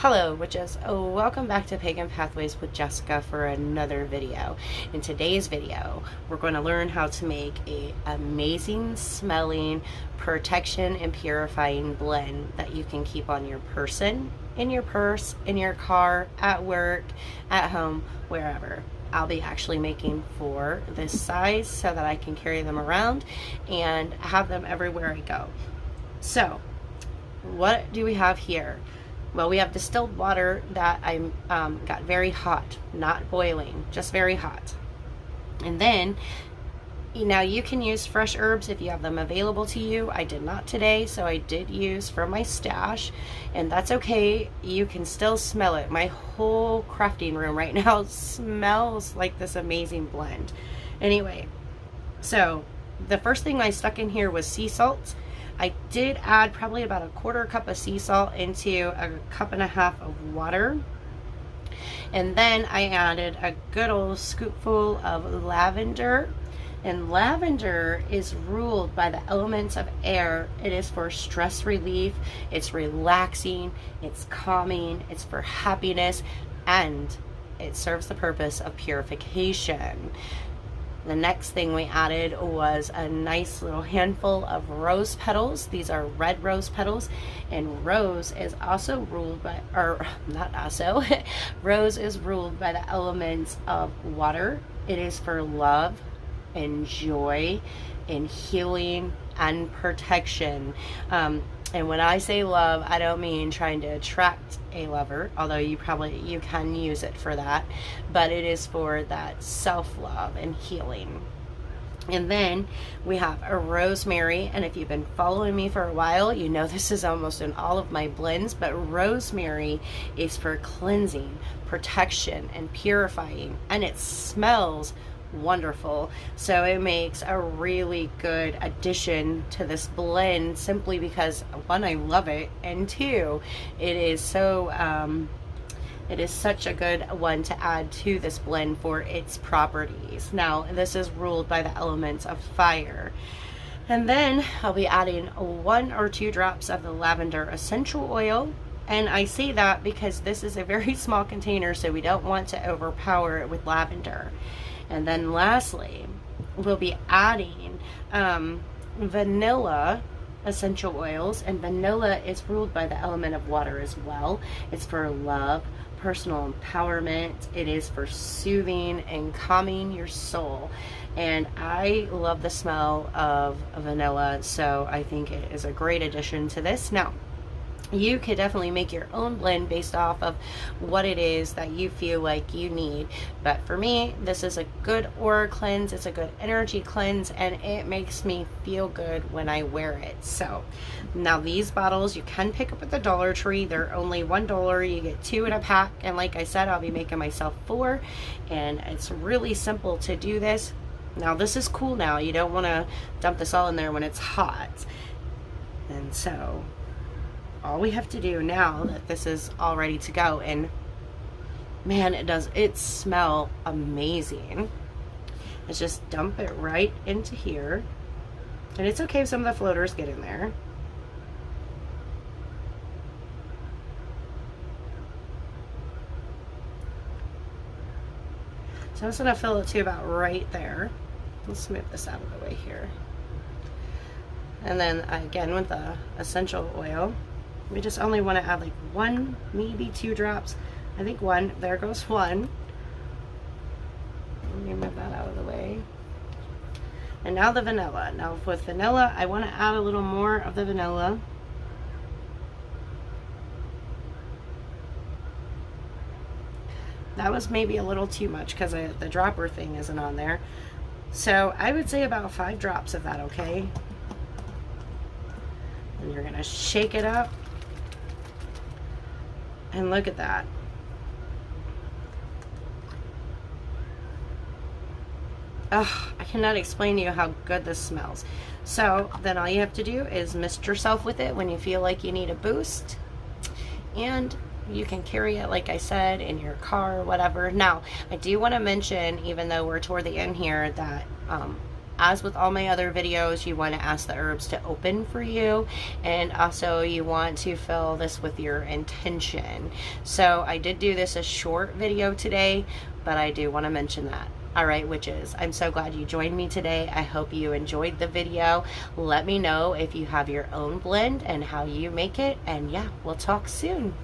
Hello, witches. Welcome back to Pagan Pathways with Jessica for another video. In today's video, we're going to learn how to make a amazing smelling protection and purifying blend that you can keep on your person, in your purse, in your car, at work, at home, wherever. I'll be actually making 4 this size so that I can carry them around and have them everywhere I go. So, what do we have here? Well, we have distilled water that I got very hot, not boiling, just very hot. And then, now you can use fresh herbs if you have them available to you. I did not today, so I did use from my stash, and that's okay. You can still smell it. My whole crafting room right now smells like this amazing blend. Anyway, so the first thing I stuck in here was sea salt. I did add probably about a 1/4 cup of sea salt into a 1.5 cups of water. And then I added a good old scoopful of lavender. And lavender is ruled by the elements of air. It is for stress relief, it's relaxing, it's calming, it's for happiness, and it serves the purpose of purification. The next thing we added was a nice little handful of rose petals. These are red rose petals, and rose is also ruled by, or not also, rose is ruled by the elements of water. It is for love and joy and healing and protection. And when I say love, I don't mean trying to attract a lover, although you can use it for that, but it is for that self-love and healing. And then we have a rosemary, and if you've been following me for a while, you know this is almost in all of my blends, but rosemary is for cleansing, protection, and purifying, and it smells wonderful. So it makes a really good addition to this blend, simply because 1, I love it, and 2, it is such a good one to add to this blend for its properties. Now, this is ruled by the elements of fire. And then I'll be adding 1 or 2 drops of the lavender essential oil. And I say that because this is a very small container, so we don't want to overpower it with lavender. And then lastly, we'll be adding vanilla essential oils, and vanilla is ruled by the element of water as well. It's for love, personal empowerment. It is for soothing and calming your soul. And I love the smell of vanilla, so I think it is a great addition to this. Now, you could definitely make your own blend based off of what it is that you feel like you need. But for me, this is a good aura cleanse, it's a good energy cleanse, and it makes me feel good when I wear it. So now these bottles you can pick up at the Dollar Tree. They're only $1. You get 2 in a pack, and like I said, I'll be making myself 4, and it's really simple to do this. Now this is cool now. You don't want to dump this all in there when it's hot. And so all we have to do now that this is all ready to go, and man, it smell amazing, is just dump it right into here. And it's okay if some of the floaters get in there. So I'm just going to fill it to about right there. Let's move this out of the way here. And then again with the essential oil, we just only want to add like 1, maybe 2 drops. I think 1. There goes 1. Let me move that out of the way. And now the vanilla. Now with vanilla, I want to add a little more of the vanilla. That was maybe a little too much because the dropper thing isn't on there. So I would say about 5 drops of that, okay? And you're going to shake it up. And look at that. Oh, I cannot explain to you how good this smells. So then all you have to do is mist yourself with it when you feel like you need a boost. And you can carry it, like I said, in your car or whatever. Now, I do want to mention, even though we're toward the end here, that as with all my other videos, you want to ask the herbs to open for you, and also you want to fill this with your intention. So I did do this a short video today, but I do want to mention that. All right, witches, I'm so glad you joined me today. I hope you enjoyed the video. Let me know if you have your own blend and how you make it, and yeah, we'll talk soon.